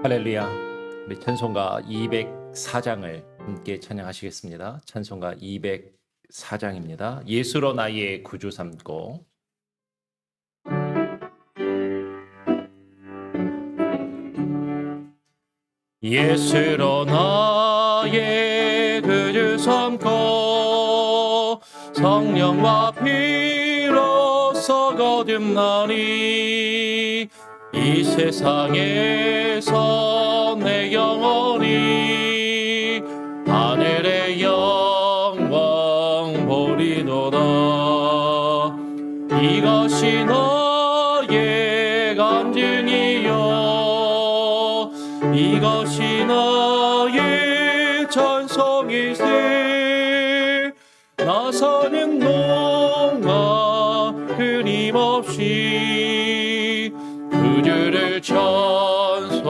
할렐루야. 우리 찬송가 204장을 함께 찬양하시겠습니다. 찬송가 204장입니다. 예수로 나의 구주 삼고. 예수로 나의 구주 삼고 성령과 피로써 거듭나니 이 세상에서 내 영혼이 하늘의 영광 보리도다. 이것이 나의 간증이요 이것이 나의 찬송이세. 나서는 동안 끊임없이 구주를 찬송하리로다.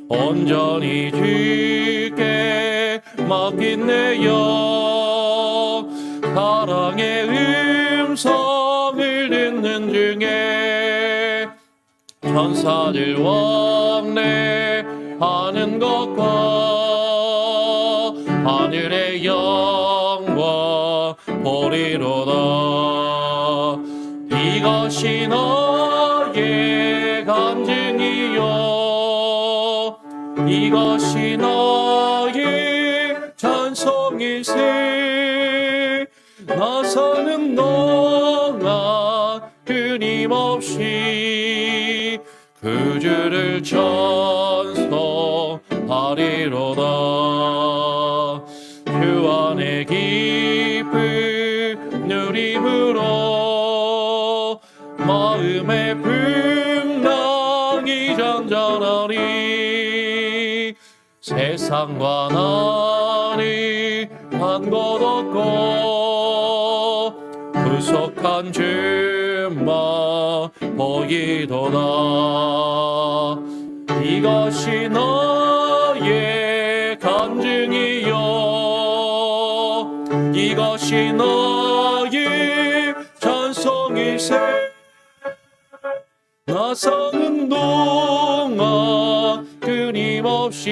온전히 주께 맡긴 내 영 사랑의 음성을 듣는 중에 천사들 왕래하는 것과 하늘의 영광 보리로다. 이것이 나의 간증이요 이것이 나의 찬송이세. 나서는 동안 끊임없이 구주를 찬송하리로다. 주 안에 기쁨 누림으로 마음의 풍랑이 잔잔하니 세상과 나를 한 것 없고 구속한 주만 보이도다. 이것이 나의 간증이요 이것이 나의 찬송이세. 나서는 동안 끊임없이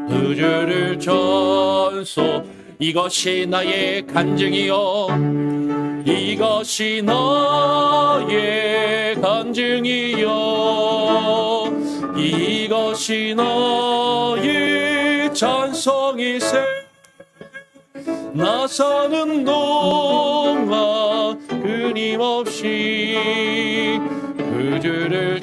구주를 찬송. 이것이 나의 간증이요 이것이 나의 간증이요 이것이 나의 찬송이세. 나서는 동안 끊임없이 구주를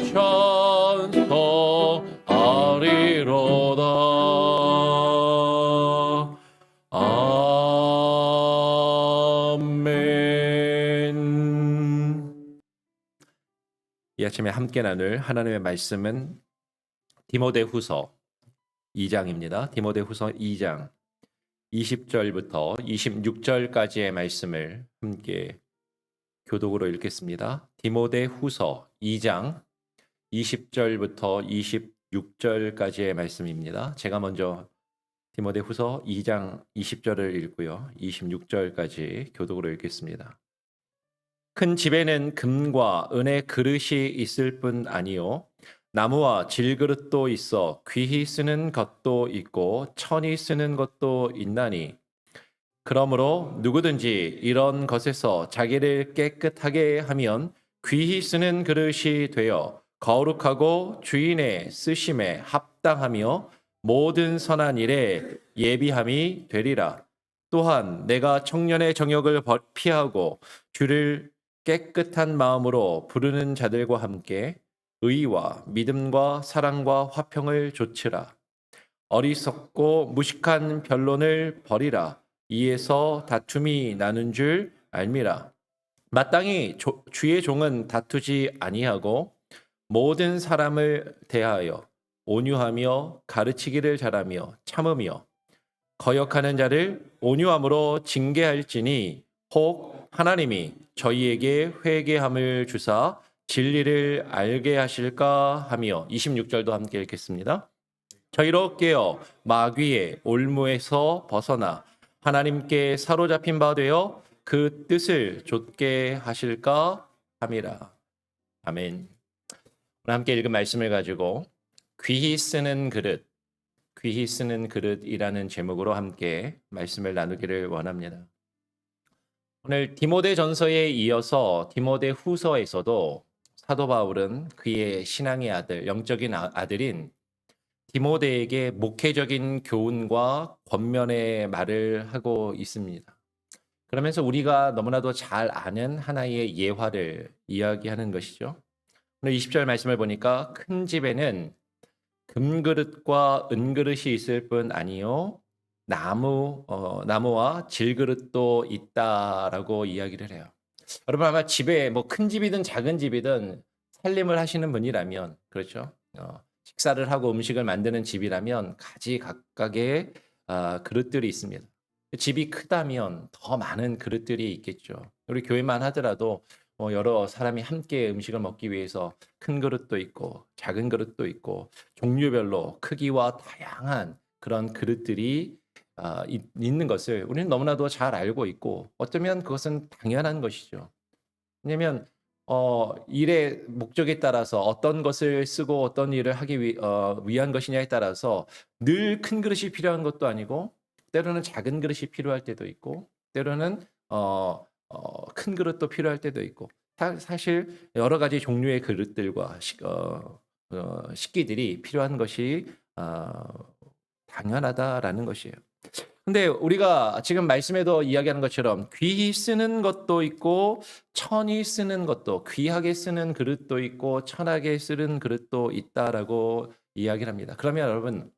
찬송하리로다. 아멘. 이 아침에 함께 나눌 하나님의 말씀은 디모데후서 2장입니다. 디모데후서 2장 20절부터 26절까지의 말씀을 함께 교독으로 읽겠습니다. 디모데후서 2장 20절부터 26절까지의 말씀입니다. 제가 먼저 디모데후서 2장 20절을 읽고요. 26절까지 교독으로 읽겠습니다. 큰 집에는 금과 은의 그릇이 있을 뿐 아니요 나무와 질그릇도 있어 귀히 쓰는 것도 있고 천히 쓰는 것도 있나니 그러므로 누구든지 이런 것에서 자기를 깨끗하게 하면 귀히 쓰는 그릇이 되어 거룩하고 주인의 쓰심에 합당하며 모든 선한 일에 예비함이 되리라. 또한 내가 청년의 정욕을 피하고 주를 깨끗한 마음으로 부르는 자들과 함께 의와 믿음과 사랑과 화평을 조치라. 어리석고 무식한 변론을 버리라. 이에서 다툼이 나는 줄 알미라. 마땅히 주의 종은 다투지 아니하고 모든 사람을 대하여 온유하며 가르치기를 잘하며 참으며 거역하는 자를 온유함으로 징계할지니 혹 하나님이 저희에게 회개함을 주사 진리를 알게 하실까 하며 26절도 함께 읽겠습니다. 저희로 깨어 마귀의 올무에서 벗어나 하나님께 사로잡힌 바 되어 그 뜻을 좇게 하실까 함이라. 아멘. 오늘 함께 읽은 말씀을 가지고 귀히 쓰는 그릇, 귀히 쓰는 그릇이라는 제목으로 함께 말씀을 나누기를 원합니다. 오늘 디모데전서에 이어서 디모데후서에서도 사도 바울은 그의 신앙의 아들, 영적인 아들인 디모데에게 목회적인 교훈과 권면의 말을 하고 있습니다. 그러면서 우리가 너무나도 잘 아는 하나의 예화를 이야기하는 것이죠. 오늘 20절 말씀을 보니까 큰 집에는 금그릇과 은그릇이 있을 뿐 아니요 나무와 질그릇도 있다라고 이야기를 해요. 여러분 아마 집에 뭐 큰 집이든 작은 집이든 살림을 하시는 분이라면 그렇죠. 식사를 하고 음식을 만드는 집이라면 가지각각의 그릇들이 있습니다. 집이 크다면 더 많은 그릇들이 있겠죠. 우리 교회만 하더라도 여러 사람이 함께 음식을 먹기 위해서 큰 그릇도 있고 작은 그릇도 있고 종류별로 크기와 다양한 그런 그릇들이 있는 것을 우리는 너무나도 잘 알고 있고 어쩌면 그것은 당연한 것이죠. 왜냐하면 일의 목적에 따라서 어떤 것을 쓰고 어떤 일을 하기 위한 것이냐에 따라서 늘 큰 그릇이 필요한 것도 아니고 때로는 작은 그릇이 필요할 때도 있고 때로는 큰 그릇도 필요할 때도 있고 사실 여러 가지 종류의 그릇들과 식기들이 필요한 것이 당연하다라는 것이에요. 근데 우리가 지금 말씀에도 이야기하는 것처럼 귀히 쓰는 것도 있고 천히 쓰는 것도 귀하게 쓰는 그릇도 있고 천하게 쓰는 그릇도 있다라고 이야기를 합니다. 그러면 여러분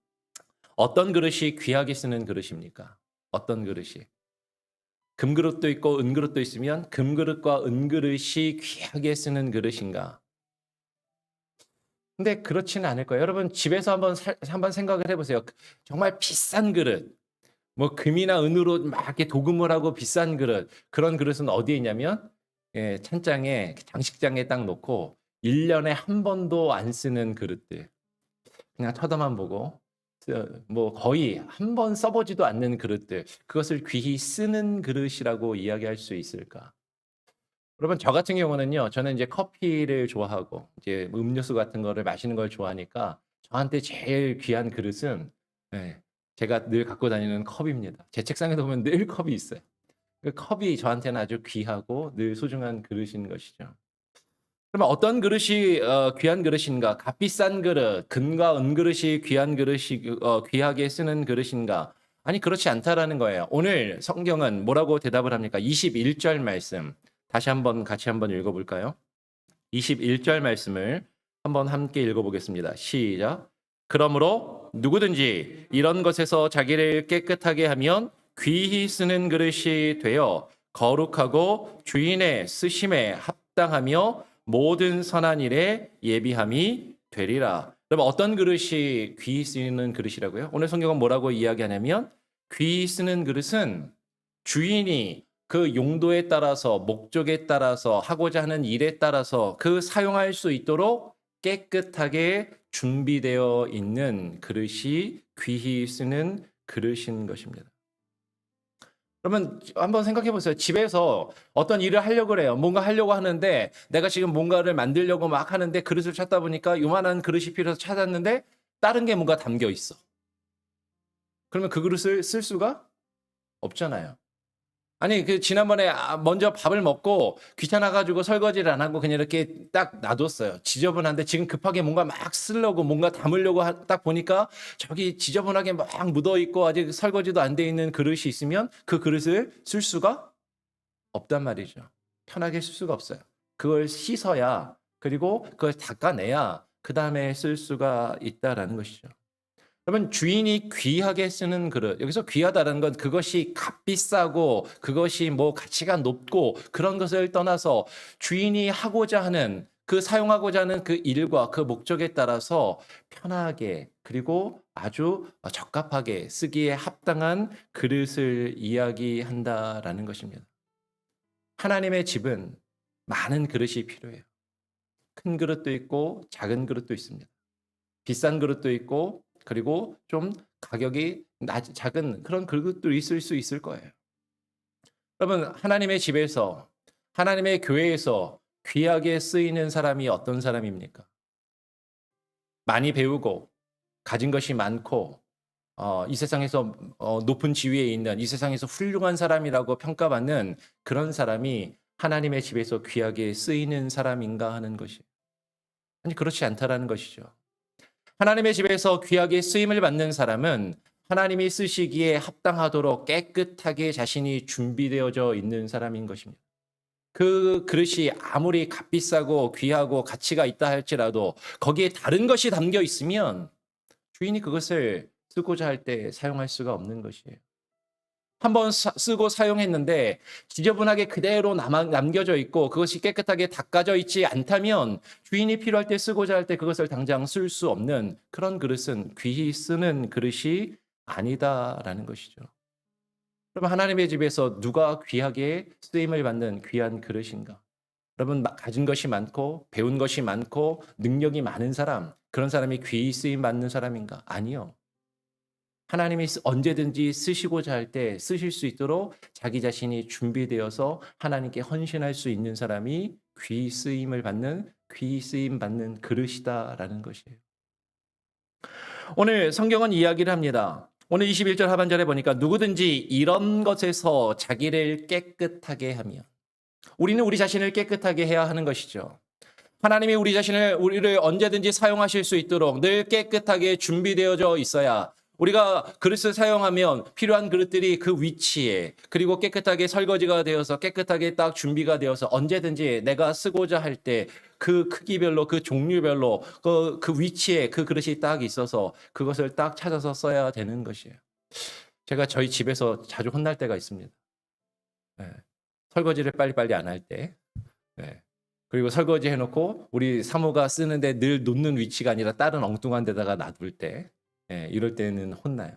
어떤 그릇이 귀하게 쓰는 그릇입니까? 어떤 그릇이? 금그릇도 있고 은그릇도 있으면 금그릇과 은그릇이 귀하게 쓰는 그릇인가? 근데 그렇지는 않을 거예요. 여러분 집에서 한번 생각을 해보세요. 정말 비싼 그릇, 뭐 금이나 은으로 막 이렇게 도금을 하고 비싼 그릇, 그런 그릇은 어디에 있냐면 찬장에 장식장에 딱 놓고 1년에 한 번도 안 쓰는 그릇들. 그냥 쳐다만 보고 뭐 거의 한 번 써보지도 않는 그릇들. 그것을 귀히 쓰는 그릇이라고 이야기할 수 있을까? 여러분 저 같은 경우는요. 저는 이제 커피를 좋아하고 이제 음료수 같은 거를 마시는 걸 좋아하니까 저한테 제일 귀한 그릇은 제가 늘 갖고 다니는 컵입니다. 제 책상에도 보면 늘 컵이 있어요. 그 컵이 저한테는 아주 귀하고 늘 소중한 그릇인 것이죠. 그러면 어떤 그릇이 귀한 그릇인가? 값비싼 그릇, 금과 은그릇이 귀한 그릇이 귀하게 쓰는 그릇인가? 아니 그렇지 않다라는 거예요. 오늘 성경은 뭐라고 대답을 합니까? 21절 말씀 다시 한번 같이 한번 읽어볼까요? 21절 말씀을 한번 함께 읽어보겠습니다. 시작. 그러므로 누구든지 이런 것에서 자기를 깨끗하게 하면 귀히 쓰는 그릇이 되어 거룩하고 주인의 쓰심에 합당하며 모든 선한 일에 예비함이 되리라. 그럼 어떤 그릇이 귀히 쓰이는 그릇이라고요? 오늘 성경은 뭐라고 이야기하냐면 귀히 쓰는 그릇은 주인이 그 용도에 따라서 목적에 따라서 하고자 하는 일에 따라서 그 사용할 수 있도록 깨끗하게 준비되어 있는 그릇이 귀히 쓰는 그릇인 것입니다. 그러면 한번 생각해 보세요. 집에서 어떤 일을 하려고 그래요. 뭔가 하려고 하는데 내가 지금 뭔가를 만들려고 막 하는데 그릇을 찾다 보니까 요만한 그릇이 필요해서 찾았는데 다른 게 뭔가 담겨 있어. 그러면 그 그릇을 쓸 수가 없잖아요. 아니 그 지난번에 먼저 밥을 먹고 귀찮아 가지고 설거지를 안 하고 그냥 이렇게 딱 놔뒀어요. 지저분한데 지금 급하게 뭔가 막 쓰려고 뭔가 담으려고 딱 보니까 저기 지저분하게 막 묻어 있고 아직 설거지도 안 돼 있는 그릇이 있으면 그 그릇을 쓸 수가 없단 말이죠. 편하게 쓸 수가 없어요. 그걸 씻어야 그리고 그걸 닦아내야 그다음에 쓸 수가 있다라는 것이죠. 그러면 주인이 귀하게 쓰는 그릇, 여기서 귀하다는 건 그것이 값비싸고 그것이 뭐 가치가 높고 그런 것을 떠나서 주인이 하고자 하는 그 사용하고자 하는 그 일과 그 목적에 따라서 편하게 그리고 아주 적합하게 쓰기에 합당한 그릇을 이야기한다라는 것입니다. 하나님의 집은 많은 그릇이 필요해요. 큰 그릇도 있고 작은 그릇도 있습니다. 비싼 그릇도 있고 그리고 좀 가격이 작은 그런 그릇도 있을 수 있을 거예요. 여러분 하나님의 집에서 하나님의 교회에서 귀하게 쓰이는 사람이 어떤 사람입니까? 많이 배우고 가진 것이 많고 이 세상에서 높은 지위에 있는 이 세상에서 훌륭한 사람이라고 평가받는 그런 사람이 하나님의 집에서 귀하게 쓰이는 사람인가 하는 것이 아니 그렇지 않다라는 것이죠. 하나님의 집에서 귀하게 쓰임을 받는 사람은 하나님이 쓰시기에 합당하도록 깨끗하게 자신이 준비되어져 있는 사람인 것입니다. 그 그릇이 아무리 값비싸고 귀하고 가치가 있다 할지라도 거기에 다른 것이 담겨 있으면 주인이 그것을 쓰고자 할 때 사용할 수가 없는 것이에요. 한번 쓰고 사용했는데 지저분하게 그대로 남겨져 있고 그것이 깨끗하게 닦아져 있지 않다면 주인이 필요할 때 쓰고자 할 때 그것을 당장 쓸 수 없는 그런 그릇은 귀히 쓰는 그릇이 아니다라는 것이죠. 그럼 하나님의 집에서 누가 귀하게 쓰임을 받는 귀한 그릇인가? 여러분 가진 것이 많고 배운 것이 많고 능력이 많은 사람 그런 사람이 귀히 쓰임 받는 사람인가? 아니요. 하나님이 언제든지 쓰시고자 할 때 쓰실 수 있도록 자기 자신이 준비되어서 하나님께 헌신할 수 있는 사람이 귀히 쓰임을 받는 귀히 쓰임 받는 그릇이다라는 것이에요. 오늘 성경은 이야기를 합니다. 오늘 21절 하반절에 보니까 누구든지 이런 것에서 자기를 깨끗하게 하며 우리는 우리 자신을 깨끗하게 해야 하는 것이죠. 하나님이 우리를 언제든지 사용하실 수 있도록 늘 깨끗하게 준비되어져 있어야 우리가 그릇을 사용하면 필요한 그릇들이 그 위치에 그리고 깨끗하게 설거지가 되어서 깨끗하게 딱 준비가 되어서 언제든지 내가 쓰고자 할 때 그 크기별로 그 종류별로 그 위치에 그 그릇이 딱 있어서 그것을 딱 찾아서 써야 되는 것이에요. 제가 저희 집에서 자주 혼날 때가 있습니다. 네. 설거지를 빨리빨리 안 할 때. 네. 그리고 설거지 해놓고 우리 사모가 쓰는데 늘 놓는 위치가 아니라 다른 엉뚱한 데다가 놔둘 때 이럴 때는 혼나요.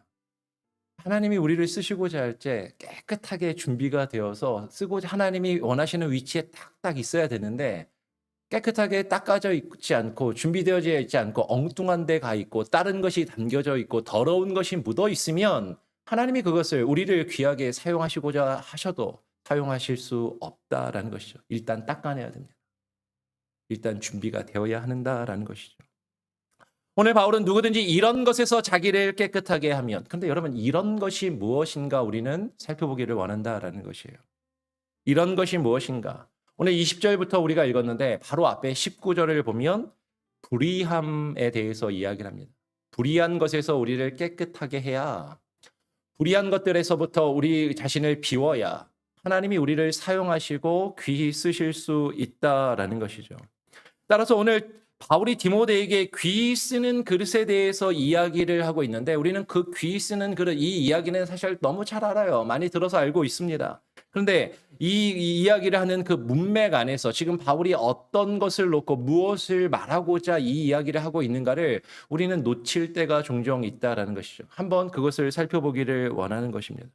하나님이 우리를 쓰시고자 할 때 깨끗하게 준비가 되어서 쓰고자 하나님이 원하시는 위치에 딱딱 있어야 되는데 깨끗하게 닦아져 있지 않고 준비되어져 있지 않고 엉뚱한 데 가 있고 다른 것이 담겨져 있고 더러운 것이 묻어 있으면 하나님이 그것을 우리를 귀하게 사용하시고자 하셔도 사용하실 수 없다라는 것이죠. 일단 닦아내야 됩니다. 일단 준비가 되어야 한다라는 것이죠. 오늘 바울은 누구든지 이런 것에서 자기를 깨끗하게 하면 근데 여러분 이런 것이 무엇인가 우리는 살펴보기를 원한다라는 것이에요. 이런 것이 무엇인가? 오늘 20절부터 우리가 읽었는데 바로 앞에 19절을 보면 불의함에 대해서 이야기를 합니다. 불의한 것에서 우리를 깨끗하게 해야 불의한 것들에서부터 우리 자신을 비워야 하나님이 우리를 사용하시고 귀히 쓰실 수 있다라는 것이죠. 따라서 오늘 바울이 디모데에게 귀히 쓰는 그릇에 대해서 이야기를 하고 있는데 우리는 그 귀히 쓰는 그릇 이 이야기는 사실 너무 잘 알아요. 많이 들어서 알고 있습니다. 그런데 이 이야기를 하는 그 문맥 안에서 지금 바울이 어떤 것을 놓고 무엇을 말하고자 이 이야기를 하고 있는가를 우리는 놓칠 때가 종종 있다라는 것이죠. 한번 그것을 살펴보기를 원하는 것입니다.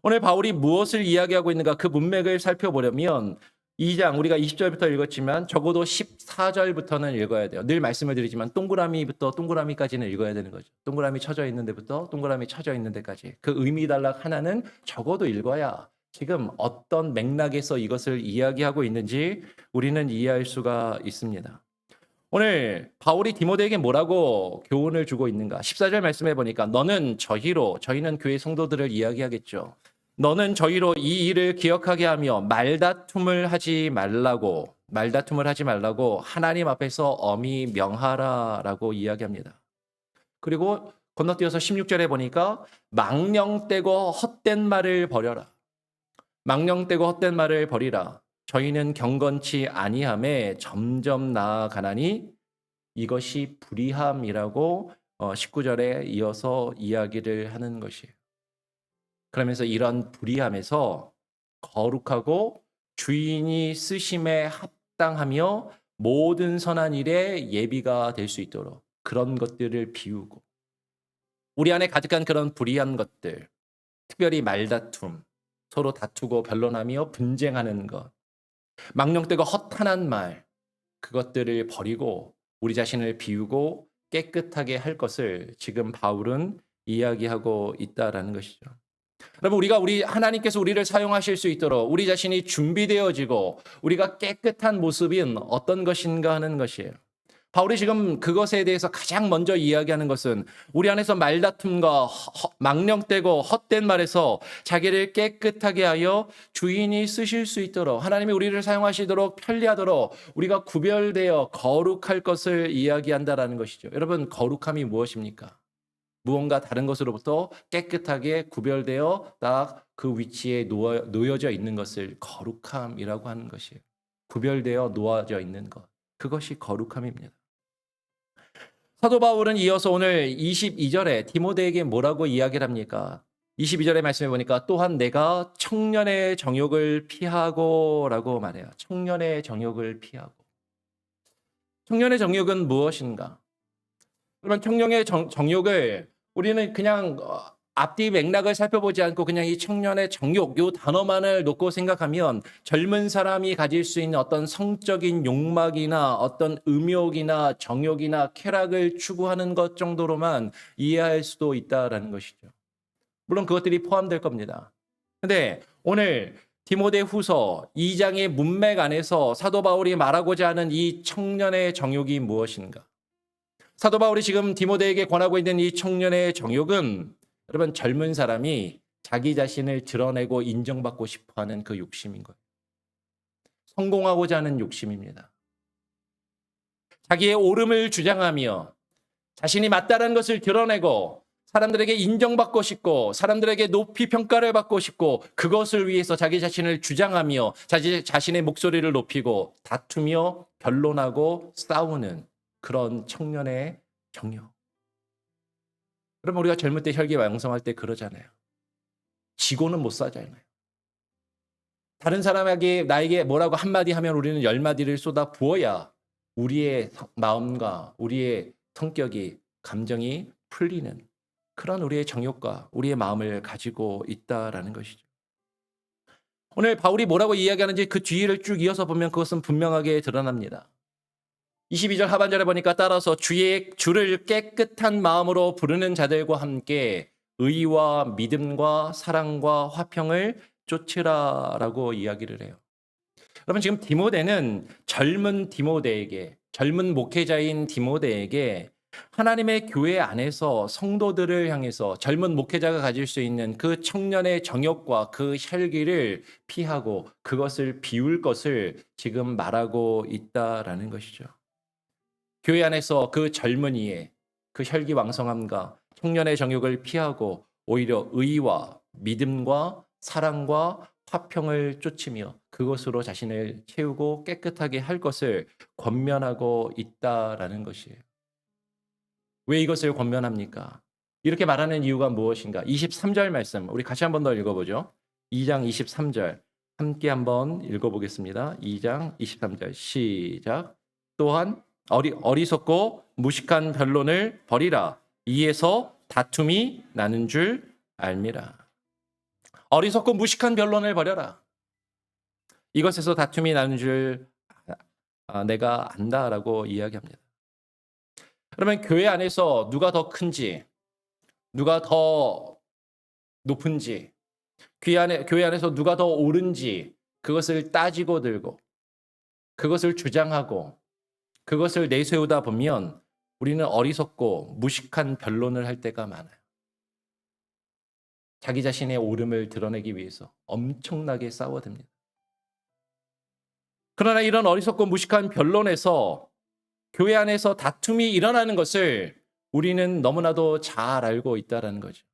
오늘 바울이 무엇을 이야기하고 있는가 그 문맥을 살펴보려면 2장 우리가 20절부터 읽었지만 적어도 14절부터는 읽어야 돼요. 늘 말씀을 드리지만 동그라미부터 동그라미까지는 읽어야 되는 거죠. 동그라미 쳐져 있는 데부터 동그라미 쳐져 있는 데까지 그 의미 단락 하나는 적어도 읽어야 지금 어떤 맥락에서 이것을 이야기하고 있는지 우리는 이해할 수가 있습니다. 오늘 바울이 디모데에게 뭐라고 교훈을 주고 있는가? 14절 말씀해 보니까 너는 저희는 교회 성도들을 이야기하겠죠. 너는 저희로 이 일을 기억하게 하며 말다툼을 하지 말라고 하나님 앞에서 엄히 명하라라고 이야기합니다. 그리고 건너뛰어서 16절에 보니까 망령되고 헛된 말을 버려라. 망령되고 헛된 말을 버리라. 저희는 경건치 아니함에 점점 나아가나니 이것이 불의함이라고 19절에 이어서 이야기를 하는 것이에요. 그러면서 이런 불의함에서 거룩하고 주인이 쓰심에 합당하며 모든 선한 일에 예비가 될 수 있도록 그런 것들을 비우고 우리 안에 가득한 그런 불의한 것들 특별히 말다툼 서로 다투고 변론하며 분쟁하는 것 망령되고 허탄한 말 그것들을 버리고 우리 자신을 비우고 깨끗하게 할 것을 지금 바울은 이야기하고 있다라는 것이죠. 여러분, 우리 하나님께서 우리를 사용하실 수 있도록 우리 자신이 준비되어지고 우리가 깨끗한 모습인 어떤 것인가 하는 것이에요. 바울이 지금 그것에 대해서 가장 먼저 이야기하는 것은 우리 안에서 말다툼과 망령되고 헛된 말에서 자기를 깨끗하게 하여 주인이 쓰실 수 있도록, 하나님이 우리를 사용하시도록 편리하도록 우리가 구별되어 거룩할 것을 이야기한다라는 것이죠. 여러분, 거룩함이 무엇입니까? 무언가 다른 것으로부터 깨끗하게 구별되어 딱 그 위치에 놓여져 있는 것을 거룩함이라고 하는 것이에요. 구별되어 놓아져 있는 것. 그것이 거룩함입니다. 사도 바울은 이어서 오늘 22절에 디모데에게 뭐라고 이야기를 합니까? 22절의 말씀에 보니까 또한 내가 청년의 정욕을 피하고 라고 말해요. 청년의 정욕을 피하고. 청년의 정욕은 무엇인가? 그러면 청년의 정욕을 우리는 그냥 앞뒤 맥락을 살펴보지 않고 그냥 이 청년의 정욕, 이 단어만을 놓고 생각하면 젊은 사람이 가질 수 있는 어떤 성적인 욕망이나 어떤 음욕이나 정욕이나 쾌락을 추구하는 것 정도로만 이해할 수도 있다라는 것이죠. 물론 그것들이 포함될 겁니다. 근데 오늘 디모데 후서 2장의 문맥 안에서 사도 바울이 말하고자 하는 이 청년의 정욕이 무엇인가? 사도 바울이 지금 디모데에게 권하고 있는 이 청년의 정욕은 여러분, 젊은 사람이 자기 자신을 드러내고 인정받고 싶어하는 그 욕심인 거예요. 성공하고자 하는 욕심입니다. 자기의 옳음을 주장하며 자신이 맞다는 것을 드러내고 사람들에게 인정받고 싶고 사람들에게 높이 평가를 받고 싶고 그것을 위해서 자기 자신을 주장하며 자신의 목소리를 높이고 다투며 변론하고 싸우는 그런 청년의 정욕. 그러면 우리가 젊을 때 혈기왕성할 때 그러잖아요. 지고는 못 사잖아요. 다른 사람에게 나에게 뭐라고 한마디 하면 우리는 10마디를 쏟아 부어야 우리의 마음과 우리의 성격이 감정이 풀리는 그런 우리의 정욕과 우리의 마음을 가지고 있다라는 것이죠. 오늘 바울이 뭐라고 이야기하는지 그 뒤를 쭉 이어서 보면 그것은 분명하게 드러납니다. 22절 하반절에 보니까 따라서 주를 깨끗한 마음으로 부르는 자들과 함께 의와 믿음과 사랑과 화평을 쫓으라라고 이야기를 해요. 여러분, 지금 디모데는 젊은 목회자인 디모데에게 하나님의 교회 안에서 성도들을 향해서 젊은 목회자가 가질 수 있는 그 청년의 정욕과 그 혈기를 피하고 그것을 비울 것을 지금 말하고 있다라는 것이죠. 교회 안에서 그 젊은이의 그 혈기왕성함과 청년의 정욕을 피하고 오히려 의와 믿음과 사랑과 화평을 쫓으며 그것으로 자신을 채우고 깨끗하게 할 것을 권면하고 있다라는 것이에요. 왜 이것을 권면합니까? 이렇게 말하는 이유가 무엇인가? 23절 말씀 우리 같이 한 번 더 읽어보죠. 2장 23절 함께 한번 읽어보겠습니다. 2장 23절 시작. 또한 어리석고 무식한 변론을 버리라. 이에서 다툼이 나는 줄 알미라. 어리석고 무식한 변론을 버려라. 이것에서 다툼이 나는 줄 내가 안다라고 이야기합니다. 그러면 교회 안에서 누가 더 큰지, 누가 더 높은지, 교회 안에서 누가 더 옳은지 그것을 따지고 들고 그것을 주장하고 그것을 내세우다 보면 우리는 어리석고 무식한 변론을 할 때가 많아요. 자기 자신의 옳음을 드러내기 위해서 엄청나게 싸워댑니다. 그러나 이런 어리석고 무식한 변론에서 교회 안에서 다툼이 일어나는 것을 우리는 너무나도 잘 알고 있다는 거죠.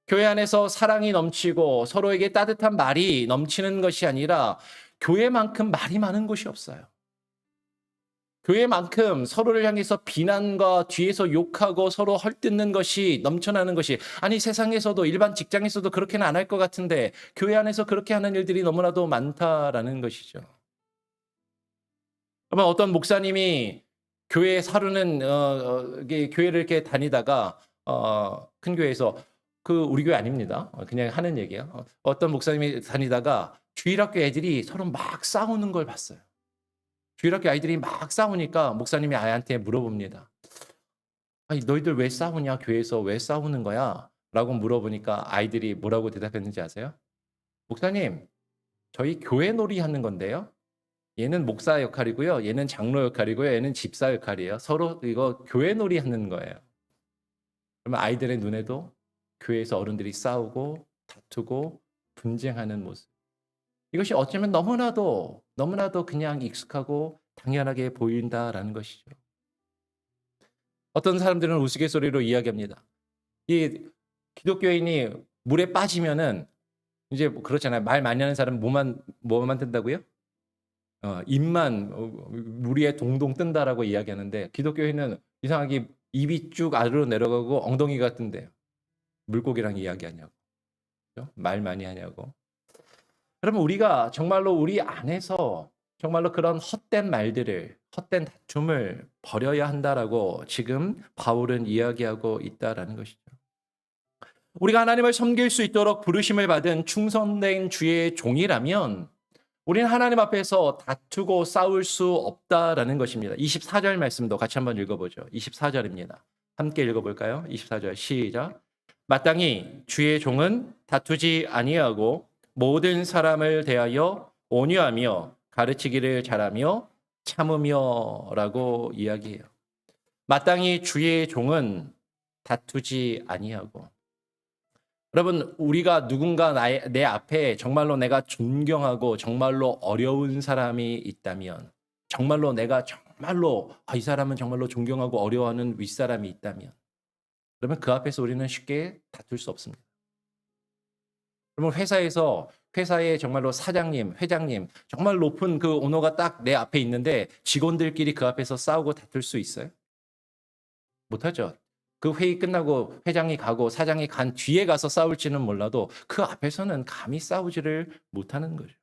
교회 안에서 사랑이 넘치고 서로에게 따뜻한 말이 넘치는 것이 아니라 교회만큼 말이 많은 곳이 없어요. 교회만큼 서로를 향해서 비난과 뒤에서 욕하고 서로 헐뜯는 것이 넘쳐나는 것이 아니 세상에서도 일반 직장에서도 그렇게는 안 할 것 같은데 교회 안에서 그렇게 하는 일들이 너무나도 많다라는 것이죠. 그러면 어떤 목사님이 교회에 사르는 교회를 이렇게 다니다가 큰 교회에서 우리 교회 아닙니다. 그냥 하는 얘기예요. 어떤 목사님이 다니다가 주일학교 애들이 서로 막 싸우는 걸 봤어요. 주일학교 아이들이 막 싸우니까 목사님이 아이한테 물어봅니다. 아니, 너희들 왜 싸우냐? 교회에서 왜 싸우는 거야? 라고 물어보니까 아이들이 뭐라고 대답했는지 아세요? 목사님, 저희 교회 놀이 하는 건데요. 얘는 목사 역할이고요. 얘는 장로 역할이고요. 얘는 집사 역할이에요. 서로 이거 교회 놀이 하는 거예요. 그러면 아이들의 눈에도 교회에서 어른들이 싸우고 다투고 분쟁하는 모습. 이것이 어쩌면 너무나도 그냥 익숙하고 당연하게 보인다라는 것이죠. 어떤 사람들은 우스갯소리로 이야기합니다. 이 기독교인이 물에 빠지면은 이제 뭐 그렇잖아요. 말 많이 하는 사람은 뭐만 뜬다고요? 입만 물 위에 동동 뜬다라고 이야기하는데 기독교인은 이상하게 입이 쭉 아래로 내려가고 엉덩이가 뜬대요. 물고기랑 이야기하냐고. 그죠? 말 많이 하냐고. 그러면 우리가 정말로 우리 안에서 정말로 그런 헛된 말들을, 헛된 다툼을 버려야 한다라고 지금 바울은 이야기하고 있다라는 것이죠. 우리가 하나님을 섬길 수 있도록 부르심을 받은 충성된 주의 종이라면 우리는 하나님 앞에서 다투고 싸울 수 없다라는 것입니다. 24절 말씀도 같이 한번 읽어보죠. 24절입니다. 함께 읽어볼까요? 24절 시작. 마땅히 주의 종은 다투지 아니하고 모든 사람을 대하여 온유하며 가르치기를 잘하며 참으며라고 이야기해요. 마땅히 주의 종은 다투지 아니하고. 여러분, 우리가 누군가 내 앞에 정말로 내가 존경하고 정말로 어려운 사람이 있다면, 정말로 내가 정말로 이 사람은 정말로 존경하고 어려워하는 윗사람이 있다면, 그러면 그 앞에서 우리는 쉽게 다툴 수 없습니다. 그러면 회사에 정말로 사장님, 회장님, 정말 높은 그 오너가 딱 내 앞에 있는데 직원들끼리 그 앞에서 싸우고 다툴 수 있어요? 못하죠. 그 회의 끝나고 회장이 가고 사장이 간 뒤에 가서 싸울지는 몰라도 그 앞에서는 감히 싸우지를 못하는 거죠.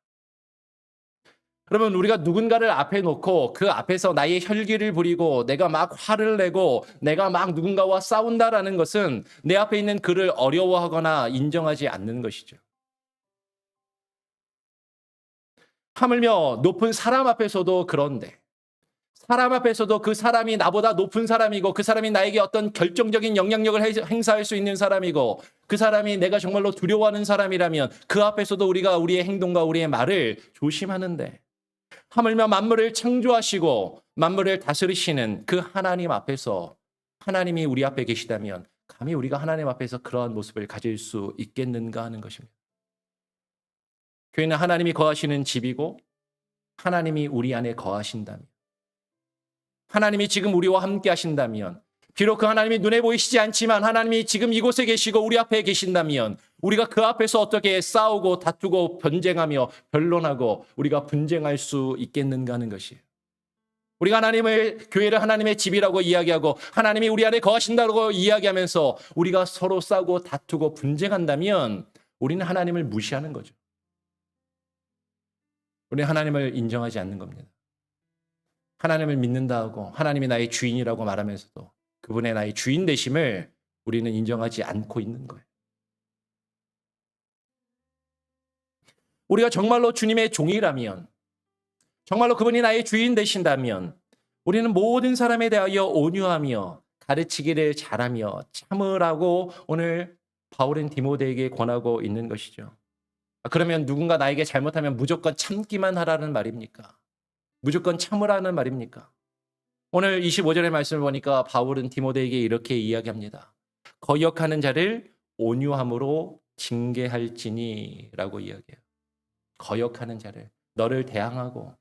그러면 우리가 누군가를 앞에 놓고 그 앞에서 나의 혈기를 부리고 내가 막 화를 내고 내가 막 누군가와 싸운다라는 것은 내 앞에 있는 그를 어려워하거나 인정하지 않는 것이죠. 하물며 높은 사람 앞에서도 그런데 사람 앞에서도 그 사람이 나보다 높은 사람이고 그 사람이 나에게 어떤 결정적인 영향력을 행사할 수 있는 사람이고 그 사람이 내가 정말로 두려워하는 사람이라면 그 앞에서도 우리가 우리의 행동과 우리의 말을 조심하는데 하물며 만물을 창조하시고 만물을 다스리시는 그 하나님 앞에서 하나님이 우리 앞에 계시다면 감히 우리가 하나님 앞에서 그러한 모습을 가질 수 있겠는가 하는 것입니다. 교회는 하나님이 거하시는 집이고 하나님이 우리 안에 거하신다면 하나님이 지금 우리와 함께 하신다면 비록 그 하나님이 눈에 보이시지 않지만 하나님이 지금 이곳에 계시고 우리 앞에 계신다면 우리가 그 앞에서 어떻게 싸우고 다투고 변쟁하며 변론하고 우리가 분쟁할 수 있겠는가 하는 것이에요. 우리가 교회를 하나님의 집이라고 이야기하고 하나님이 우리 안에 거하신다고 이야기하면서 우리가 서로 싸우고 다투고 분쟁한다면 우리는 하나님을 무시하는 거죠. 우리는 하나님을 인정하지 않는 겁니다. 하나님을 믿는다 하고 하나님이 나의 주인이라고 말하면서도 그분의 나의 주인 되심을 우리는 인정하지 않고 있는 거예요. 우리가 정말로 주님의 종이라면 정말로 그분이 나의 주인 되신다면 우리는 모든 사람에 대하여 온유하며 가르치기를 잘하며 참으라고 오늘 바울은 디모데에게 권하고 있는 것이죠. 그러면 누군가 나에게 잘못하면 무조건 참기만 하라는 말입니까? 무조건 참으라는 말입니까? 오늘 25절의 말씀을 보니까 바울은 디모데에게 이렇게 이야기합니다. 거역하는 자를 온유함으로 징계할지니 라고 이야기해요. 거역하는 자를 너를 대항하고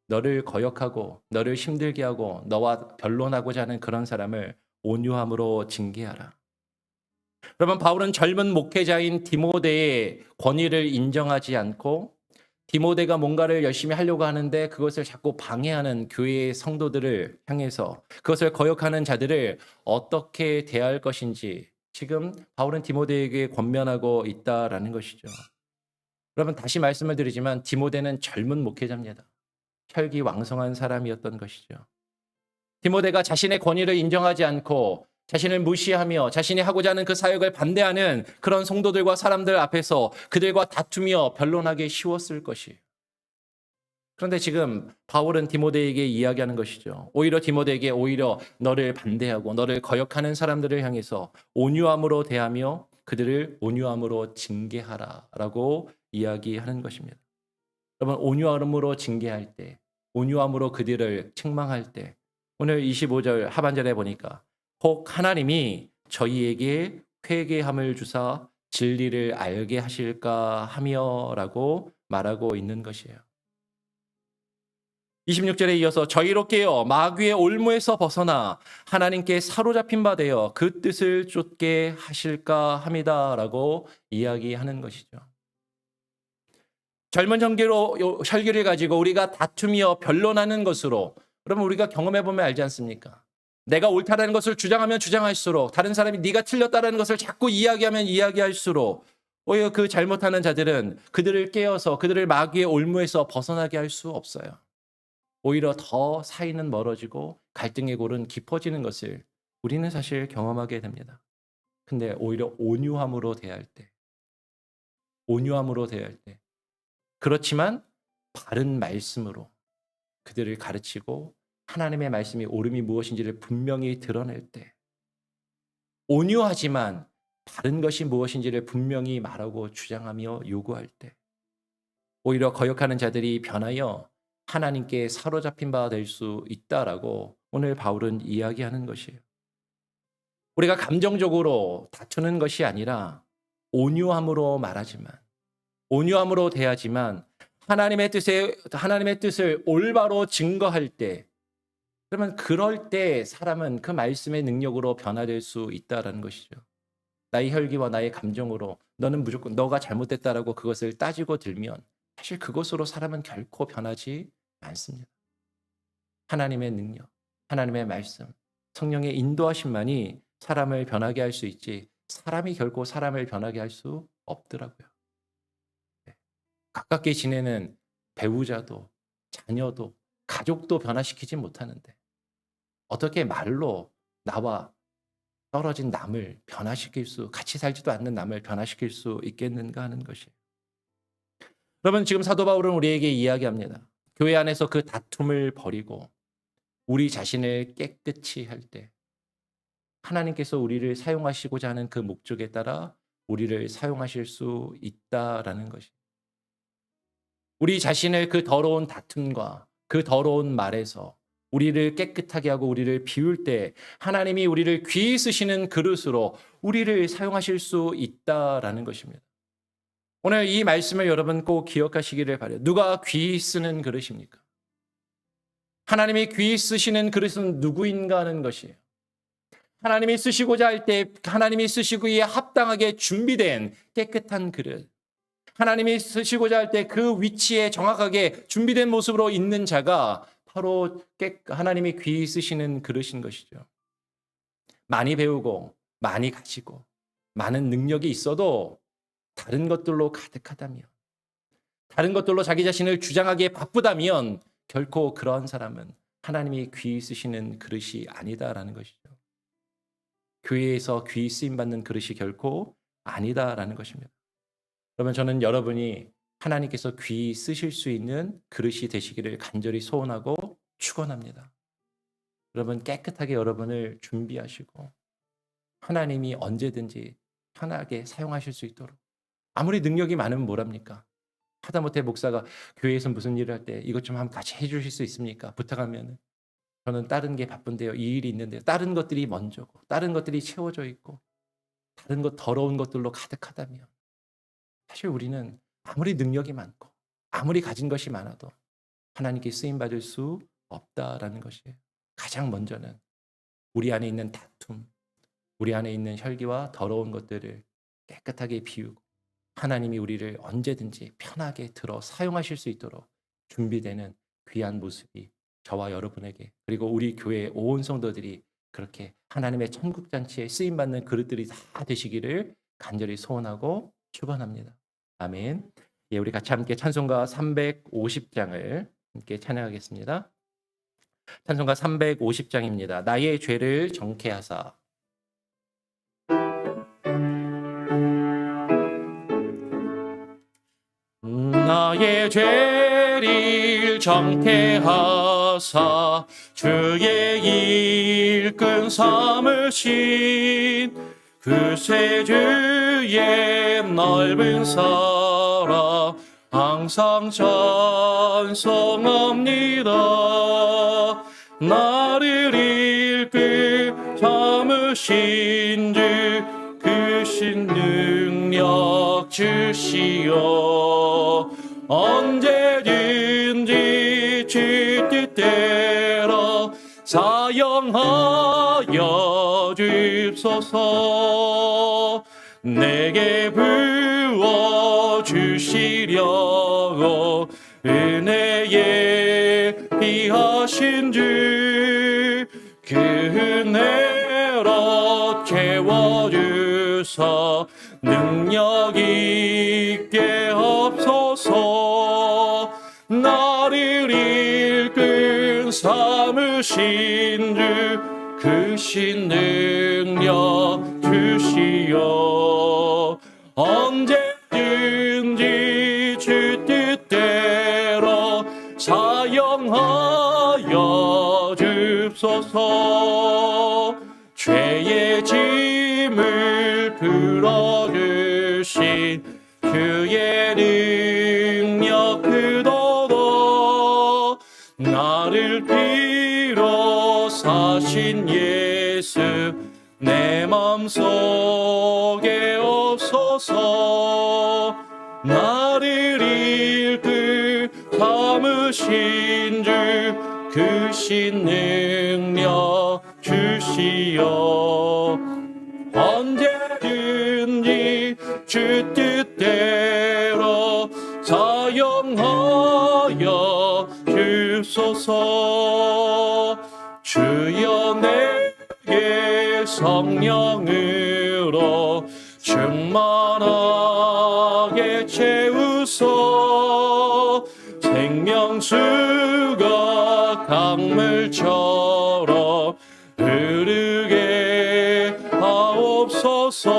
너를 거역하고 너를 힘들게 하고 너와 변론하고자 하는 그런 사람을 온유함으로 징계하라. 그러면 바울은 젊은 목회자인 디모데의 권위를 인정하지 않고 디모데가 뭔가를 열심히 하려고 하는데 그것을 자꾸 방해하는 교회의 성도들을 향해서 그것을 거역하는 자들을 어떻게 대할 것인지 지금 바울은 디모데에게 권면하고 있다라는 것이죠. 여러분 다시 말씀을 드리지만 디모데는 젊은 목회자입니다. 혈기왕성한 사람이었던 것이죠. 디모데가 자신의 권위를 인정하지 않고 자신을 무시하며 자신이 하고자 하는 그 사역을 반대하는 그런 성도들과 사람들 앞에서 그들과 다투며 변론하기 쉬웠을 것이에요. 그런데 지금 바울은 디모데에게 이야기하는 것이죠. 오히려 디모데에게 오히려 너를 반대하고 너를 거역하는 사람들을 향해서 온유함으로 대하며 그들을 온유함으로 징계하라라고 이야기하는 것입니다. 여러분, 온유함으로 징계할 때, 온유함으로 그들을 책망할 때, 오늘 25절 하반절에 보니까 혹 하나님이 저희에게 회개함을 주사 진리를 알게 하실까 하며라고 말하고 있는 것이에요. 26절에 이어서 저희로 깨어 마귀의 올무에서 벗어나 하나님께 사로잡힌 바 되어 그 뜻을 쫓게 하실까 합니다라고 이야기하는 것이죠. 젊은 혈기를 가지고 우리가 다투며 변론하는 것으로, 그러면 우리가 경험해 보면 알지 않습니까? 내가 옳다라는 것을 주장하면 주장할수록 다른 사람이 네가 틀렸다라는 것을 자꾸 이야기하면 이야기할수록 오히려 그 잘못하는 자들은 그들을 깨어서 그들을 마귀의 올무에서 벗어나게 할 수 없어요. 오히려 더 사이는 멀어지고 갈등의 골은 깊어지는 것을 우리는 사실 경험하게 됩니다. 근데 오히려 온유함으로 대할 때, 그렇지만 바른 말씀으로 그들을 가르치고 하나님의 말씀이 옳음이 무엇인지를 분명히 드러낼 때, 온유하지만 바른 것이 무엇인지를 분명히 말하고 주장하며 요구할 때, 오히려 거역하는 자들이 변하여 하나님께 사로잡힌 바 될 수 있다라고 오늘 바울은 이야기하는 것이에요. 우리가 감정적으로 다투는 것이 아니라 온유함으로 말하지만, 온유함으로 대하지만 하나님의 뜻을 올바로 증거할 때, 그러면 그럴 때 사람은 그 말씀의 능력으로 변화될 수 있다라는 것이죠. 나의 혈기와 나의 감정으로 너는 무조건 너가 잘못됐다라고 그것을 따지고 들면 사실 그것으로 사람은 결코 변하지 않습니다. 하나님의 능력, 하나님의 말씀, 성령의 인도하심만이 사람을 변하게 할 수 있지 사람이 결코 사람을 변하게 할 수 없더라고요. 가깝게 지내는 배우자도 자녀도 가족도 변화시키지 못하는데 어떻게 말로 나와 떨어진 남을 같이 살지도 않는 남을 변화시킬 수 있겠는가 하는 것이에요. 여러분, 지금 사도 바울은 우리에게 이야기합니다. 교회 안에서 그 다툼을 버리고 우리 자신을 깨끗이 할 때 하나님께서 우리를 사용하시고자 하는 그 목적에 따라 우리를 사용하실 수 있다라는 것이에요. 우리 자신을 그 더러운 다툼과 그 더러운 말에서 우리를 깨끗하게 하고 우리를 비울 때 하나님이 우리를 귀히 쓰시는 그릇으로 우리를 사용하실 수 있다라는 것입니다. 오늘 이 말씀을 여러분 꼭 기억하시기를 바라요. 누가 귀히 쓰는 그릇입니까? 하나님이 귀히 쓰시는 그릇은 누구인가 하는 것이에요. 하나님이 쓰시고자 할 때 하나님이 쓰시기에 합당하게 준비된 깨끗한 그릇, 하나님이 쓰시고자 할 때 그 위치에 정확하게 준비된 모습으로 있는 자가 바로 하나님이 귀히 쓰시는 그릇인 것이죠. 많이 배우고 많이 가지고 많은 능력이 있어도 다른 것들로 가득하다면, 다른 것들로 자기 자신을 주장하기에 바쁘다면 결코 그러한 사람은 하나님이 귀히 쓰시는 그릇이 아니다라는 것이죠. 교회에서 귀히 쓰임받는 그릇이 결코 아니다라는 것입니다. 그러면 저는 여러분이 하나님께서 귀히 쓰실 수 있는 그릇이 되시기를 간절히 소원하고 축원합니다. 여러분 깨끗하게 여러분을 준비하시고 하나님이 언제든지 편하게 사용하실 수 있도록, 아무리 능력이 많으면 뭐랍니까? 하다못해 목사가 교회에서 무슨 일을 할 때 이것 좀 한번 같이 해주실 수 있습니까? 부탁하면 저는 다른 게 바쁜데요. 이 일이 있는데요. 다른 것들이 먼저고 다른 것들이 채워져 있고 다른 것 더러운 것들로 가득하다면 사실 우리는 아무리 능력이 많고 아무리 가진 것이 많아도 하나님께 쓰임받을 수 없다라는 것이에요. 가장 먼저는 우리 안에 있는 다툼, 우리 안에 있는 혈기와 더러운 것들을 깨끗하게 비우고 하나님이 우리를 언제든지 편하게 들어 사용하실 수 있도록 준비되는 귀한 모습이 저와 여러분에게, 그리고 우리 교회의 온 성도들이 그렇게 하나님의 천국잔치에 쓰임받는 그릇들이 다 되시기를 간절히 소원하고 축원합니다. 아멘. 예, 우리 같이 함께 찬송가 350장을 함께 찬양하겠습니다. 찬송가 350장입니다. 나의 죄를 정케 하사. 나의 죄를 정케 하사 주의 일끈 삼으신 구세주의 넓은 사랑 항상 찬송합니다. 나를 이끌 참으신 주 크신 능력 주시오. 언제든지 주 뜻대로 사용하여 주옵소서. 내게 부어주시려고 은혜에 피하신 주 그 은혜로 채워주사 능력 있게 없소서. 나를 이끌 삼으신 주 크신 능력 주시오. 언제든지 주 뜻대로 사용하여 주옵소서. 죄의 짐을 풀어주신 주의 능력 그도록 나를 피로 사신 예수 내 맘속에 없소서. 나를 이끌 삼으신 주 크신 능력 주시오. 언제든지 주 뜻대로 사용하여 주소서. 주여 내게 성령으로 충만하게 채우소. 생명수가 강물처럼 흐르게 하옵소서.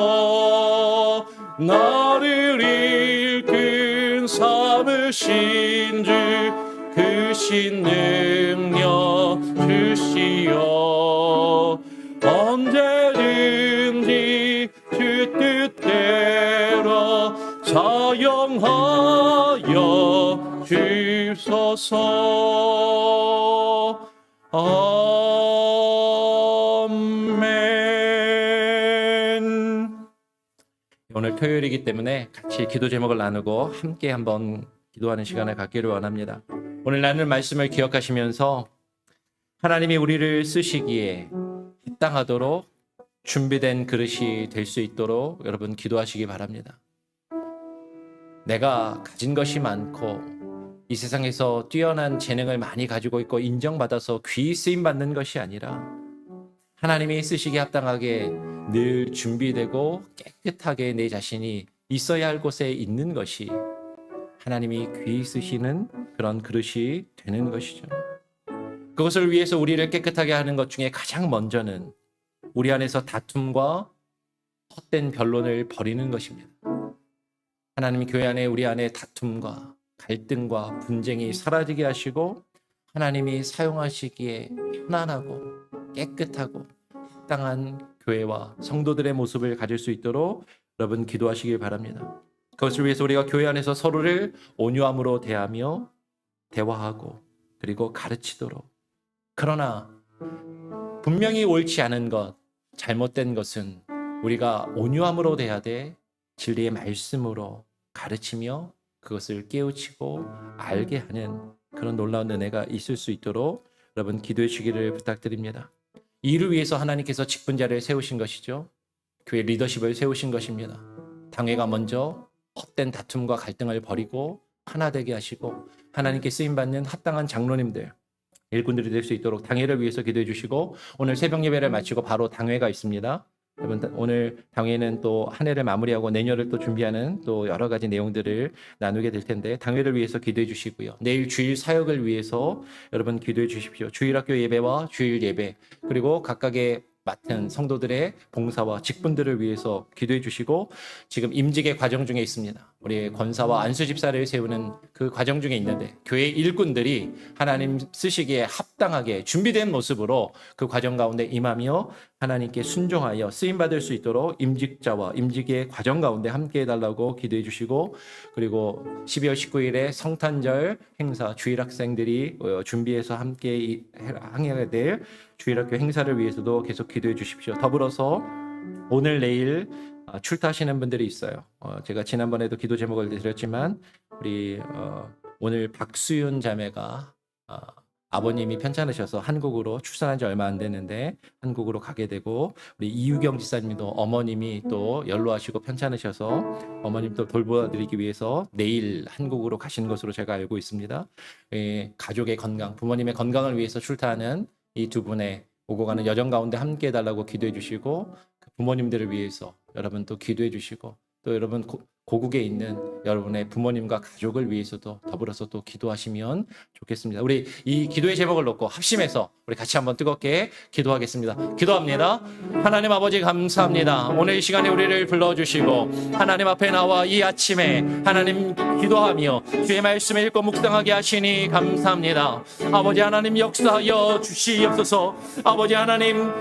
나를 이끌 삼으신 주 크신 능력 주시오. 언제든지 주 뜻대로 사용하여 주소서. 아멘. 오늘 토요일이기 때문에 같이 기도 제목을 나누고 함께 한번 기도하는 시간을 갖기를 원합니다. 오늘 나눌 말씀을 기억하시면서 하나님이 우리를 쓰시기에 합당하도록 준비된 그릇이 될 수 있도록 여러분 기도하시기 바랍니다. 내가 가진 것이 많고 이 세상에서 뛰어난 재능을 많이 가지고 있고 인정받아서 귀히 쓰임받는 것이 아니라 하나님이 쓰시기에 합당하게 늘 준비되고 깨끗하게 내 자신이 있어야 할 곳에 있는 것이 하나님이 귀히 쓰시는 그런 그릇이 되는 것이죠. 그것을 위해서 우리를 깨끗하게 하는 것 중에 가장 먼저는 우리 안에서 다툼과 헛된 변론을 버리는 것입니다. 하나님이 교회 안에 우리 안에 다툼과 갈등과 분쟁이 사라지게 하시고 하나님이 사용하시기에 편안하고 깨끗하고 합당한 교회와 성도들의 모습을 가질 수 있도록 여러분 기도하시길 바랍니다. 그것을 위해서 우리가 교회 안에서 서로를 온유함으로 대하며 대화하고 그리고 가르치도록. 그러나 분명히 옳지 않은 것, 잘못된 것은 우리가 온유함으로 대하되 진리의 말씀으로 가르치며 그것을 깨우치고 알게 하는 그런 놀라운 은혜가 있을 수 있도록 여러분 기도해 주시기를 부탁드립니다. 이를 위해서 하나님께서 직분자를 세우신 것이죠. 교회 리더십을 세우신 것입니다. 당회가 먼저 헛된 다툼과 갈등을 버리고 하나 되게 하시고 하나님께 쓰임받는 합당한 장로님들, 일꾼들이 될 수 있도록 당회를 위해서 기도해 주시고 오늘 새벽 예배를 마치고 바로 당회가 있습니다. 여러분 오늘 당회는 또 한 해를 마무리하고 내년을 또 준비하는 또 여러 가지 내용들을 나누게 될 텐데 당회를 위해서 기도해 주시고요. 내일 주일 사역을 위해서 여러분 기도해 주십시오. 주일학교 예배와 주일 예배 그리고 각각의 맡은 성도들의 봉사와 직분들을 위해서 기도해 주시고 지금 임직의 과정 중에 있습니다. 우리 권사와 안수 집사를 세우는 그 과정 중에 있는데 교회 일꾼들이 하나님 쓰시기에 합당하게 준비된 모습으로 그 과정 가운데 임하며 하나님께 순종하여 쓰임 받을 수 있도록 임직자와 임직의 과정 가운데 함께 해달라고 기도해 주시고, 그리고 12월 19일에 성탄절 행사 주일 학생들이 준비해서 함께 항해하게 될 주일학교 행사를 위해서도 계속 기도해 주십시오. 더불어서 오늘 내일 출타하시는 분들이 있어요. 제가 지난번에도 기도 제목을 드렸지만 우리 오늘 박수윤 자매가 아버님이 편찮으셔서 한국으로 출산한 지 얼마 안 됐는데 한국으로 가게 되고, 우리 이유경 지사님도 어머님이 또 연로하시고 편찮으셔서 어머님 또 돌보아드리기 위해서 내일 한국으로 가시는 것으로 제가 알고 있습니다. 가족의 건강, 부모님의 건강을 위해서 출타하는 이 두 분의 오고 가는 여정 가운데 함께 해달라고 기도해 주시고, 부모님들을 위해서 여러분 또 기도해 주시고, 또 여러분 고국에 있는 여러분의 부모님과 가족을 위해서도 더불어서 또 기도하시면 좋겠습니다. 우리 이 기도의 제목을 놓고 합심해서 우리 같이 한번 뜨겁게 기도하겠습니다. 기도합니다. 하나님 아버지 감사합니다. 오늘 이 시간에 우리를 불러주시고 하나님 앞에 나와 이 아침에 하나님 기도하며 주의 말씀을 읽고 묵상하게 하시니 감사합니다. 아버지 하나님 역사하여 주시옵소서. 아버지 하나님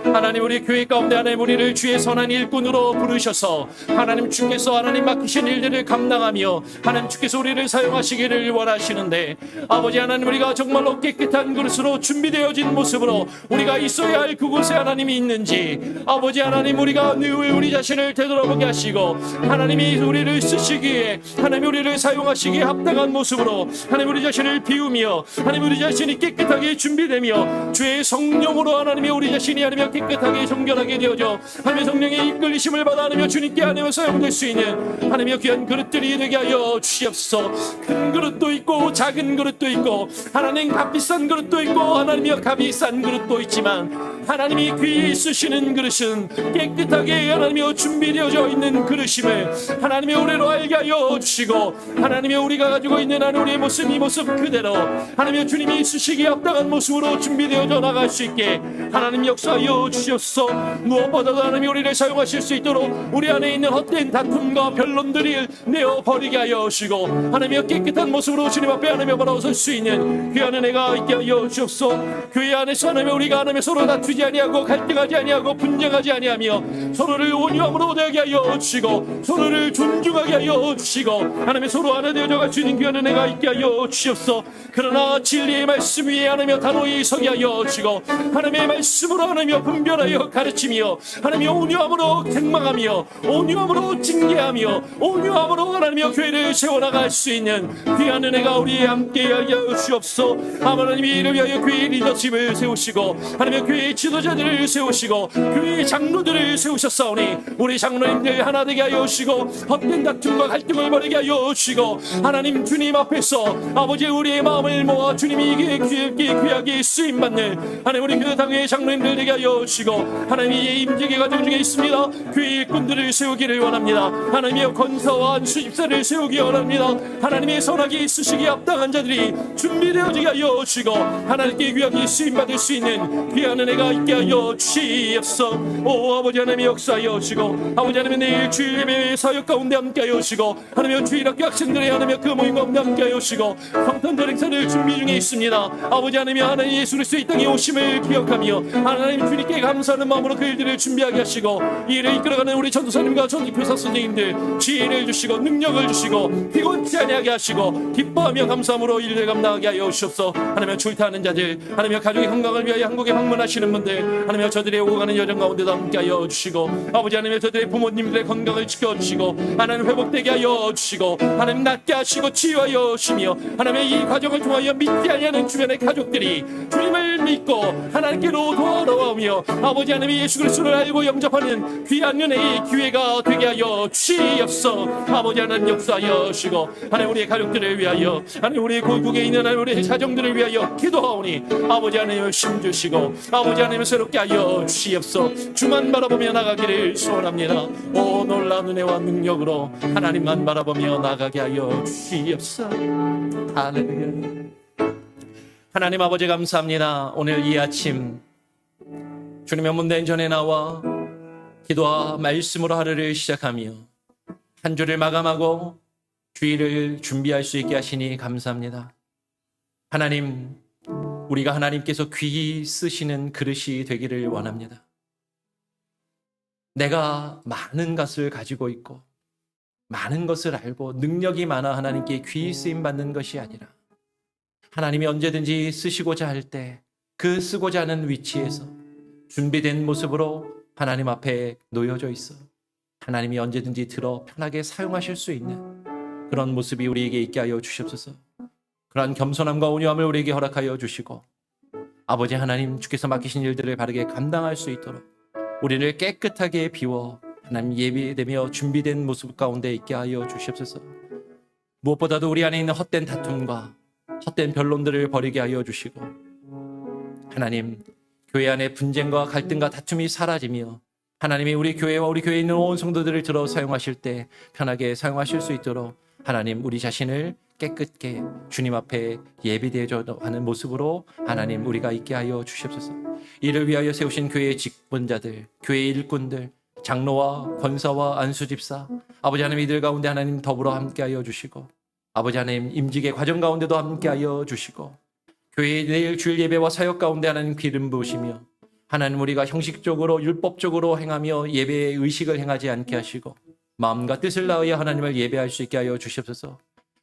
우리 교회 가운데 하나님 우리를 주의 선한 일꾼으로 부르셔서 하나님 주께서 하나님 맡기신 일들을 감당하며 하나님 주께서 우리를 사용하시기를 원하시는데, 아버지 하나님 우리가 정말로 깨끗한 그릇으로 준비되어진 모습으로 우리가 있어야 할 그곳에 하나님이 있는지, 아버지 하나님 우리가 늘 우리 자신을 되돌아보게 하시고 하나님이 우리를 쓰시기에 하나님 우리를 사용하시기에 합당한 모습으로 하나님 우리 자신을 비우며 하나님 우리 자신이 깨끗하게 준비되며 주의 성령으로 하나님이 우리 자신이 하나님 깨끗하게 정결하게 되어져 하나님의 성령의 이끌리심을 받아 하나님 주님께 하나님 사용될 수 있는 하나님의 귀한 그릇들이 되게 하여 주시옵소서. 큰 그릇도 있고 작은 그릇도 있고 하나님 값비싼 그릇도 있고 하나님이여 값비싼 그릇도 있지만 하나님이 귀히 쓰시는 그릇은 깨끗하게 하나님이여 준비되어져 있는 그릇임을 하나님의 우리로 알게 하여 주시고, 하나님의 우리가 가지고 있는 하나님의 모습 이 모습 그대로 하나님의 주님이 쓰시기에 합당한 모습으로 준비되어져 나갈 수 있게 하나님 역사하여 주시옵소서. 무엇보다도 하나님이 우리를 사용하실 수 있도록 우리 안에 있는 헛된 다툼과 변론들을 내어버리게 하여 주시고 하나님의 깨끗한 모습으로 주님 앞에 하나님의 바라설 수 있는 그 안에 내가 있게 하여 주옵소서. 그 안에서 하나님의 우리가 하나님의 서로 다투지 아니하고 갈등하지 아니하고 분쟁하지 아니하며 서로를 온유함으로 되게 하여 주시고 서로를 존중하게 하여 주시고 하나님의 서로 하나 되어져 갈 수 있는 그 안에 내가 있게 하여 주시옵소서. 그러나 진리의 말씀 위에 하나님의 단호히 서게 하여 주시고 하나님의 말씀으로 하나님의 분별하여 가르치며 하나님의 온유함으로 책망하며 온유함으로 징계하며 온유함으로 하나님의 교회를 세워나갈 수 있는 귀한 은혜가 우리의 함께 하여 주옵소서. 하나님이 이를 위하여 교회의 리더십을 세우시고 하나님의 교회의 지도자들을 세우시고 교회의 장로들을 세우셨사오니 우리 장로님들 하나 되게 하여 주시고 헛된 다툼과 갈등을 버리게 하여 주시고 하나님 주님 앞에서 아버지 우리의 마음을 모아 주님이 귀하게 쓰임받는 하나님 우리 교회당의 장로님들 되게 하여 주시고 하나님이 임직의 과정 중에 있습니다. 교회의 일꾼들을 세우기를 원합니다. 하나님의 권사와 안수 집사를 세우기 원합니다. 하나님의 선하게 있으시기에 합당한 자들이 준비되어지게 하여 주시고 하나님께 귀하게 쓰임받을 수 있는 귀한 은혜가 있게 하여 주시옵소서. 오 아버지 하나님의 역사하여 주시고 아버지 하나님의 내일 주일 예배 사역 가운데 함께 하여 주시고 하나님의 주일학교 학생들의 하나님의 그 모임 가운데 함께 하여 주시고 성탄절 행사를 준비 중에 있습니다. 아버지 하나님의 하나님 예수 그리스도의 이 땅에 오심을 기억하며 하나님 주님께 감사하는 마음으로 그 일들을 준비하게 하시고 이 일을 이끌어가는 우리 전도사님과 전기표사 선생님들 지혜를 주시고 능력을 주시고 피곤치 아니하게 하시고 기뻐하며 감사함으로 일을 감당하게 하여 주옵소서. 하나님의 출타하는 자들 하나님의 가족의 건강을 위하여 한국에 방문하시는 분들 하나님의 저들의 오고 가는 여정 가운데도 함께 하여 주시고 아버지 하나님의 저들의 부모님들의 건강을 지켜주시고 하나님 회복되게 하여 주시고 하나님 낫게 하시고 치유하여 주시며 하나님의 이 과정을 통하여 믿지 아니하는 주변의 가족들이 주님을 믿고 하나님께로 돌아오며 아버지 하나님의 예수 그리스도를 알고 영접하는 귀한 은혜의 기회가 되게 하여 주시옵소서. 아버지 하나님 역사하여 주시고 하나님 우리의 가족들을 위하여 하나님 우리 고국에 있는 하나님 우리의 가정들을 위하여 기도하오니 아버지 하나님 힘 주시고 아버지 하나님 새롭게 하여 주시옵소서. 주만 바라보며 나가기를 소원합니다. 오 놀라운 은혜와 능력으로 하나님만 바라보며 나가게 하여 주시옵소서. 할렐루야. 하나님 아버지 감사합니다. 오늘 이 아침 주님의 문대 전에 나와 기도와 말씀으로 하루를 시작하며 한 주를 마감하고 주일을 준비할 수 있게 하시니 감사합니다. 하나님, 우리가 하나님께서 귀히 쓰시는 그릇이 되기를 원합니다. 내가 많은 것을 가지고 있고 많은 것을 알고 능력이 많아 하나님께 귀히 쓰임 받는 것이 아니라 하나님이 언제든지 쓰시고자 할 때 그 쓰고자 하는 위치에서 준비된 모습으로 하나님 앞에 놓여져 있어 하나님이 언제든지 들어 편하게 사용하실 수 있는 그런 모습이 우리에게 있게 하여 주시옵소서. 그러한 겸손함과 온유함을 우리에게 허락하여 주시고 아버지 하나님, 주께서 맡기신 일들을 바르게 감당할 수 있도록 우리를 깨끗하게 비워 하나님 예비되며 준비된 모습 가운데 있게 하여 주시옵소서. 무엇보다도 우리 안에 있는 헛된 다툼과 헛된 변론들을 버리게 하여 주시고 하나님, 교회 안에 분쟁과 갈등과 다툼이 사라지며 하나님이 우리 교회와 우리 교회에 있는 온 성도들을 들어 사용하실 때 편하게 사용하실 수 있도록 하나님, 우리 자신을 깨끗게 주님 앞에 예비되어 하는 모습으로 하나님 우리가 있게 하여 주시옵소서. 이를 위하여 세우신 교회의 직분자들, 교회의 일꾼들, 장로와 권사와 안수집사, 아버지 하나님 이들 가운데 하나님 더불어 함께하여 주시고 아버지 하나님 임직의 과정 가운데도 함께하여 주시고 교회의 내일 주일 예배와 사역 가운데 하나님 기름 부으시며 하나님 우리가 형식적으로 율법적으로 행하며 예배의 의식을 행하지 않게 하시고 마음과 뜻을 다하여 하나님을 예배할 수 있게 하여 주시옵소서.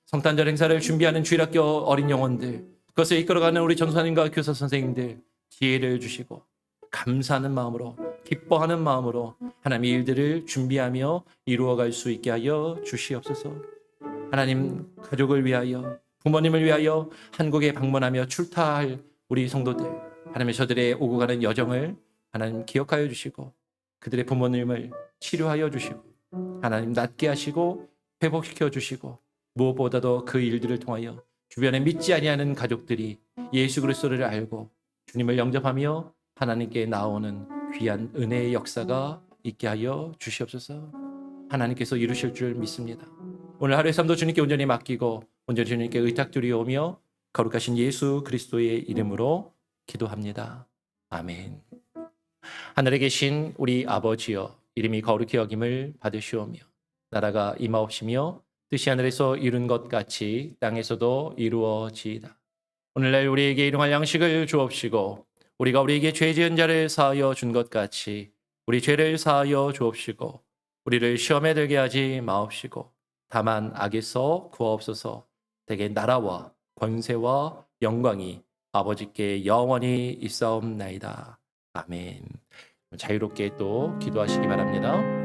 성탄절 행사를 준비하는 주일학교 어린 영혼들, 그것을 이끌어가는 우리 전도사님과 교사 선생님들 지혜를 주시고 감사하는 마음으로 기뻐하는 마음으로 하나님의 일들을 준비하며 이루어갈 수 있게 하여 주시옵소서. 하나님, 가족을 위하여 부모님을 위하여 한국에 방문하며 출타할 우리 성도들, 하나님의 저들의 오고 가는 여정을 하나님 기억하여 주시고 그들의 부모님을 치료하여 주시고 하나님 낫게 하시고 회복시켜 주시고 무엇보다도 그 일들을 통하여 주변에 믿지 아니하는 가족들이 예수 그리스도를 알고 주님을 영접하며 하나님께 나오는 귀한 은혜의 역사가 있게 하여 주시옵소서. 하나님께서 이루실 줄 믿습니다. 오늘 하루의 삶도 주님께 온전히 맡기고 온전히 주님께 의탁드리오며 거룩하신 예수 그리스도의 이름으로 기도합니다. 아멘. 하늘에 계신 우리 아버지여, 이름이 거룩히 여김을 받으시오며 나라가 임하옵시며 뜻이 하늘에서 이룬 것 같이 땅에서도 이루어지이다. 오늘날 우리에게 일용할 양식을 주옵시고 우리가 우리에게 죄 지은 자를 사하여 준 것 같이 우리 죄를 사하여 주옵시고 우리를 시험에 들게 하지 마옵시고 다만 악에서 구하옵소서. 대개 나라와 권세와 영광이 아버지께 영원히 있사옵나이다. 아멘. 자유롭게 또 기도하시기 바랍니다.